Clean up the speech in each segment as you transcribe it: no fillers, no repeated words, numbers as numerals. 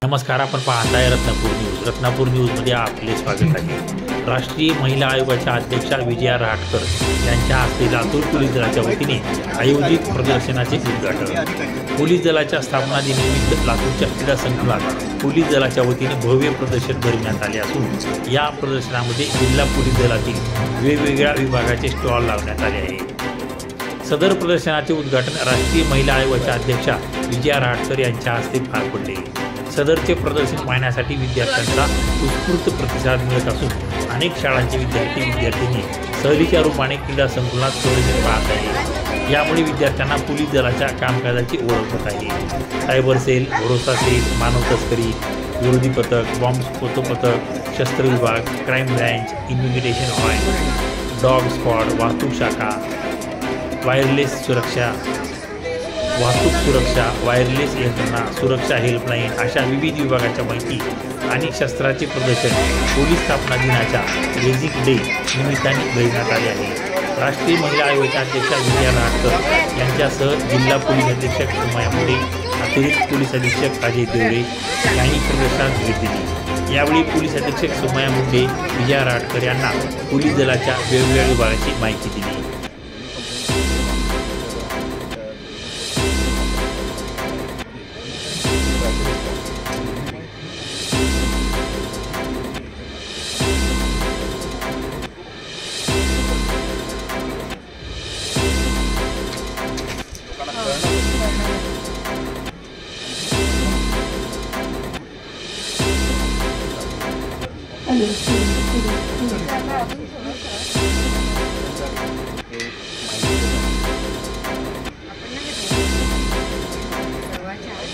नमस्कार, आपण पाहताय रत्नापूर न्यूज. रत्नापूर न्यूजमध्ये आपले स्वागत आहे. राष्ट्रीय महिला आयोगाच्या अध्यक्षा विजया रहाटकर यांच्या हस्ते लातूर पोलीस दलाच्या वतीने आयोजित प्रदर्शनाचे उद्घाटन. पोलीस दलाच्या स्थापना दिनानिमित्त लातूरच्या क्रीडा संकुलात पोलीस दलाच्या वतीने भव्य प्रदर्शन भरवण्यात आले असून या प्रदर्शनामध्ये जिल्हा पोलीस दलातील वेगवेगळ्या विभागाचे स्टॉल लावण्यात आले आहे. सदर प्रदर्शनाचे उद्घाटन राष्ट्रीय महिला आयोगाच्या अध्यक्षा विजया रहाटकर यांच्या हस्ते पार पडले. सदरचे प्रदर्शन पाहण्यासाठी विद्यार्थ्यांचा उत्स्फूर्त प्रतिसाद मिळत असून अनेक शाळांचे विद्यार्थी-विद्यार्थिनी सहलीच्या रूपाने क्रीडा संकुलात प्रदर्शन पाहत आहेत. यामुळे विद्यार्थ्यांना पोलीस दलाच्या कामकाजाची ओळख होत आहे. सायबर सेल, भरोसा सेल, मानव तस्करी विरोधी पथक, बॉम्ब पथक, शस्त्र विभाग, crime branch, investigation oil, dog squad, वाहतूक शाखा, वायरलेस सुरक्षा, वायरलेस यंत्रणा, सुरक्षा हेल्पलाईन अशा विविध विभागाच्या माहिती आणि शस्त्राचे प्रदर्शन पोलीस स्थापना दिनाच्या बेसिक डे निमित्ताने भरवण्यात आले आहे. राष्ट्रीय महिला आयोगाच्या अध्यक्षा विजया रहाटकर यांच्यासह जिल्हा पोलीस अधीक्षक सुमया मुंडे, अतिरिक्त पोलीस अधीक्षक अजय देवरे यांनी प्रदर्शनात भेट दिली. यावेळी पोलीस अधीक्षक सुमया मुंडे विजया रहाटकर यांना पोलीस दलाच्या वेगवेगळ्या विभागाची माहिती दिली.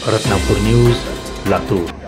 रत्नापूर न्यूज, लातूर.